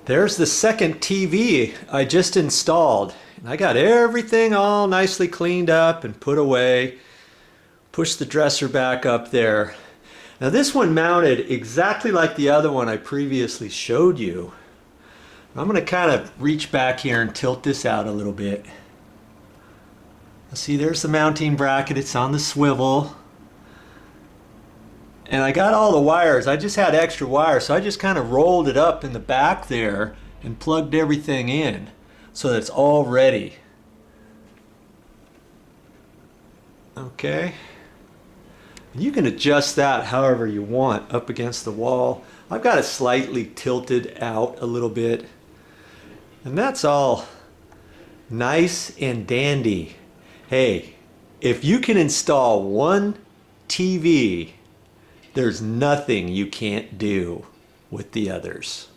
There's the second TV I just installed. And I got everything all nicely cleaned up and put away. Push the dresser back up there. Now this one mounted exactly like the other one I previously showed you. I'm going to kind of reach back here and tilt this out a little bit. See, there's the mounting bracket. It's on the swivel. And I got all the wires. I just had extra wires, so I just kind of rolled it up in the back there and plugged everything in so that it's all ready. Okay. You can adjust that however you want up against the wall. I've got it slightly tilted out a little bit. And that's all nice and dandy. Hey, if you can install one TV, there's nothing you can't do with the others.